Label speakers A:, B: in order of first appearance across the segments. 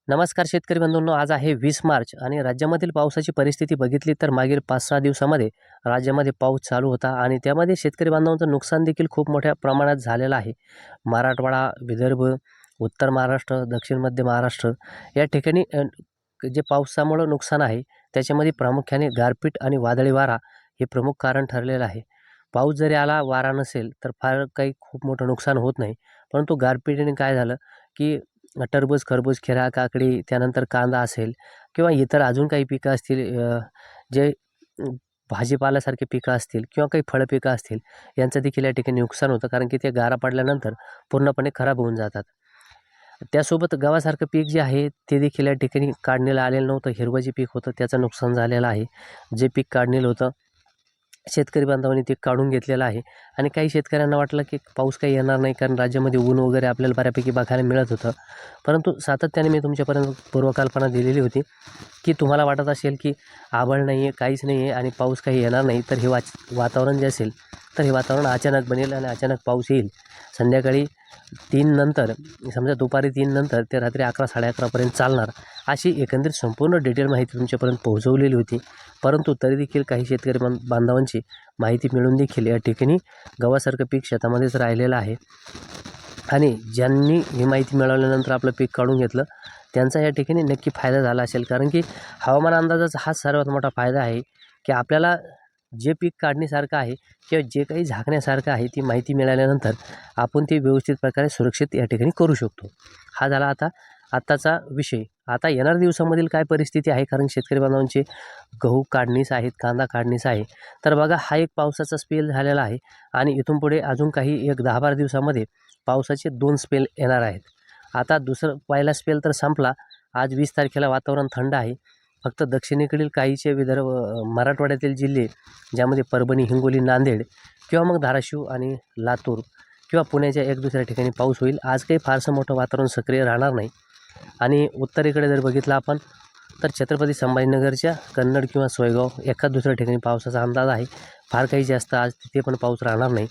A: नमस्कार शेतकरी बंधूंनो, आज आहे 20 मार्च आणि राज्यामधील पावसाची परिस्थिती बघितली तर मागील 5-6 दिवसामध्ये राज्यामध्ये पाऊस चालू होता आणि त्यामध्ये शेतकरी बांधवांचं नुकसान देखील खूप मोठ्या प्रमाणात झालेलं आहे. मराठवाडा, विदर्भ, उत्तर महाराष्ट्र, दक्षिण मध्य महाराष्ट्र या ठिकाणी जे पावसामुळं नुकसान आहे त्याच्यामध्ये प्रामुख्याने गारपीट आणि वादळी वारा हे प्रमुख कारण ठरलेलं आहे. पाऊस जरी आला, वारा नसेल तर फार काही खूप मोठं नुकसान होत नाही. परंतु गारपिटीने काय झालं की टरबूज, खरबूज, खीरा, काकडी, त्यानंतर कांदा असेल किंवा इतर अजून काही पिकं असतील, जे अ, भाजीपाल्यासारखी पिकं असतील किंवा काही फळं पिकं असतील, यांचं देखील या ठिकाणी नुकसान होतं. कारण की ते गारा पडल्यानंतर पूर्णपणे खराब होऊन जातात. त्यासोबत गव्हासारखं पीक जे आहे ते देखील या ठिकाणी काढणीला आलेलं नव्हतं. हिरवं जे पीक होतं त्याचं नुकसान झालेलं आहे. जे पीक काढणीला होतं शेतकरी बांधवांनी ते काढून घेतलेलं आहे आणि काही शेतकऱ्यांना वाटलं की पाऊस काही येणार नाही, कारण राज्यामध्ये ऊन वगैरे आपल्याला बऱ्यापैकी बघायला मिळत होतं. परंतु सातत्याने मी तुमच्यापर्यंत पूर्वकल्पना दिलेली होती की तुम्हाला वाटत असेल की आभाळ नाही आहे, काहीच नाही आहे आणि पाऊस काही येणार नाही, तर हे वातावरण जे असेल तर हे वातावरण अचानक बनेल आणि अचानक पाऊस येईल. संध्याकाळी 3 नंतर, समजा दुपारी 3 नंतर ते रात्री 11-11:30पर्यंत चालणार, अशी एकंदरीत संपूर्ण डिटेल माहिती तुमच्यापर्यंत पोहोचवलेली होती. परंतु तरी देखील काही शेतकरी बांधवांची माहिती मिळून देखील या ठिकाणी गव्हासारखं पीक शेतामध्येच राहिलेलं आहे आणि ज्यांनी ही माहिती मिळवल्यानंतर आपलं पीक काढून घेतलं त्यांचा या ठिकाणी नक्की फायदा झाला असेल. कारण की हवामान अंदाजाचा हा सर्वात मोठा फायदा आहे की आपल्याला जे पीक काढण्यासारखं आहे किंवा जे काही झाकण्यासारखं आहे ती माहिती मिळाल्यानंतर आपण ते व्यवस्थित प्रकारे सुरक्षित या ठिकाणी करू शकतो. हा झाला आत्ताचा विषय. आता येणाऱ्या दिवसामधील काय परिस्थिती आहे, कारण शेतकरी बांधवांचे गहू काढणीस आहेत, कांदा काढणीस आहे. तर बघा, हा एक पावसाचा स्पेल झालेला आहे आणि इथून पुढे अजून काही एक 10-12 दिवसामध्ये पावसाचे 2 स्पेल येणार आहेत. आता पहिला स्पेल तर संपला. आज 20 तारखेला वातावरण थंड आहे. फक्त दक्षिणेकडील काहीचे विदर्भ, मराठवाड्यातील जिल्हे ज्यामध्ये परभणी, हिंगोली, नांदेड किंवा मग धाराशिव आणि लातूर किंवा पुण्याच्या एक दुसऱ्या ठिकाणी पाऊस होईल. आज काही फारसं मोठं वातावरण सक्रिय राहणार नाही. आणि उत्तरेकडे जर बघितलं आपण तर छत्रपती संभाजीनगरच्या कन्नड किंवा सोयगाव एखाद दुसऱ्या ठिकाणी पावसाचा अंदाज आहे. फार काही जास्त आज तिथे पण पाऊस राहणार नाही.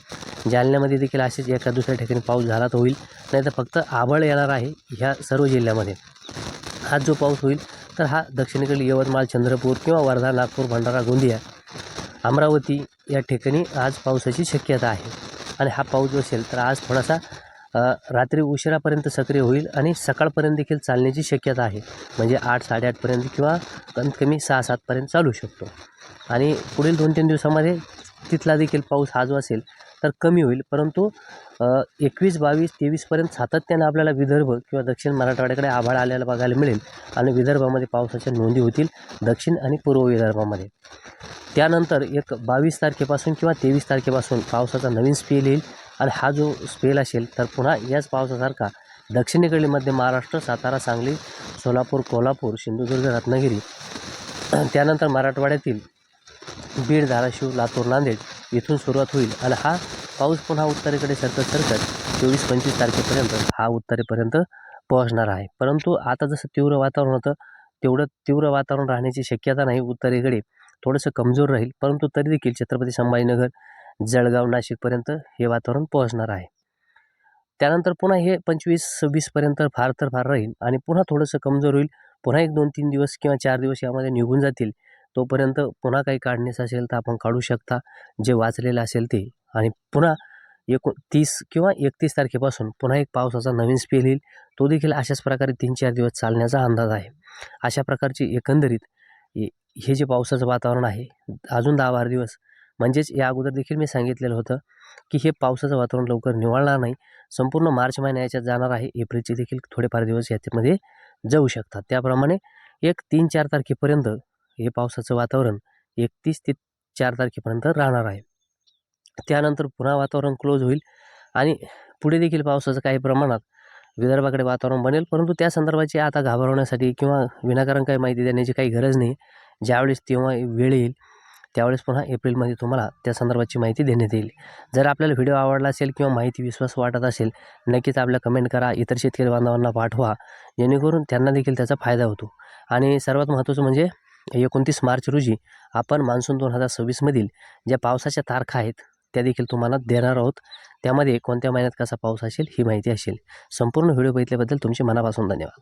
A: जालन्यामध्ये देखील असेच एका दुसऱ्या ठिकाणी पाऊस झाला तर होईल, नाही तर फक्त आभाळ येणार आहे ह्या सर्व जिल्ह्यामध्ये. हा जो पाऊस होईल तर हा दक्षिणेकडील यवतमाळ, चंद्रपूर किंवा वर्धा, नागपूर, भंडारा, गोंदिया, अमरावती या ठिकाणी आज पावसाची शक्यता आहे. आणि हा पाऊस जो असेल तर आज थोडासा रात्री उशिरापर्यंत सक्रिय होईल आणि सकाळपर्यंत देखील चालण्याची शक्यता आहे. म्हणजे 8-8:30पर्यंत किंवा कमीत कमी 6-7पर्यंत चालू शकतो. आणि पुढील 2-3 दिवसामध्ये तिथला देखील पाऊस हा जो असेल तर कमी होईल. परंतु 21, 22, 23पर्यंत सातत्यानं आपल्याला विदर्भ किंवा दक्षिण मराठवाड्याकडे आभाळ आलेला बघायला मिळेल आणि विदर्भामध्ये पावसाच्या नोंदी होतील, दक्षिण आणि पूर्व विदर्भामध्ये. त्यानंतर एक 22 तारखेपासून किंवा 23 तारखेपासून पावसाचा नवीन स्पेल येईल आणि हा जो स्पेल असेल तर पुन्हा याच पावसासारखा दक्षिणेकडील मध्य महाराष्ट्र, सातारा, सांगली, सोलापूर, कोल्हापूर, सिंधुदुर्ग, रत्नागिरी, त्यानंतर मराठवाड्यातील बीड, धाराशिव, लातूर, नांदेड इथून सुरुवात होईल आणि हा पाऊस पुन्हा उत्तरेकडे सरकत 24-25 तारखेपर्यंत हा उत्तरेपर्यंत पोहोचणार आहे. परंतु आता जसं तीव्र वातावरण होतं तेवढं तीव्र वातावरण राहण्याची शक्यता नाही. उत्तरेकडे थोडंसं कमजोर राहील, परंतु तरी देखील छत्रपती संभाजीनगर, जळगाव, नाशिकपर्यंत हे वातावरण पोहोचणार आहे. त्यानंतर पुन्हा हे 25-26पर्यंत फार तर फार राहील आणि पुन्हा थोडंसं कमजोर होईल. पुन्हा एक 2-3 दिवस किंवा 4 दिवस यामध्ये निघून जातील. तोपर्यंत पुन्हा काही काढण्याचं असेल तर आपण काढू शकता, जे वाचलेलं असेल ते. आणि पुन्हा 30 किंवा 31 तारखेपासून पुन्हा एक पावसाचा नवीन स्पेल येईल. तो देखील अशाच प्रकारे 3-4 दिवस चालण्याचा अंदाज आहे. अशा प्रकारची एकंदरीत हे जे पावसाचं वातावरण आहे अजून 10-12 दिवस, म्हणजेच या अगोदर देखील मी सांगितलेलं होतं की हे पावसाचं वातावरण लवकर निवळणार नाही. संपूर्ण मार्च महिना याच्यात जाणार आहे. एप्रिलचे देखील थोडेफार दिवस याच्यामध्ये जाऊ शकतात. त्याप्रमाणे एक 3-4 तारखेपर्यंत हे पावसाचं वातावरण 31 ते 4 तारखेपर्यंत राहणार आहे. त्यानंतर पुन्हा वातावरण क्लोज होईल आणि पुढे देखील पावसाचं काही प्रमाणात विदर्भाकडे वातावरण बनेल. परंतु त्या संदर्भाची आता घाबरवण्यासाठी किंवा विनाकारण काही माहिती देण्याची काही गरज नाही. ज्यावेळेस तेव्हा वेळ येईल त्यावेळेस पुन्हा एप्रिलमध्ये तुम्हाला त्या संदर्भाची माहिती देण्यात येईल. जर आपल्याला व्हिडिओ आवडला असेल किंवा माहिती विश्वास वाटत असेल, नक्कीच आपल्या कमेंट करा, इतर शेतकरी बांधवांना पाठवा, जेणेकरून त्यांना देखील त्याचा फायदा होतो. आणि सर्वात महत्त्वाचं म्हणजे 29 मार्च रोजी आपण मान्सून 2026मधील ज्या पावसाच्या तारखा आहेत त्या देखील तुम्हाला देणार आहोत. त्यामध्ये कोणत्या महिन्यात कसा पाऊस असेल ही माहिती असेल. संपूर्ण व्हिडिओ बघितल्याबद्दल तुमचे मनापासून धन्यवाद.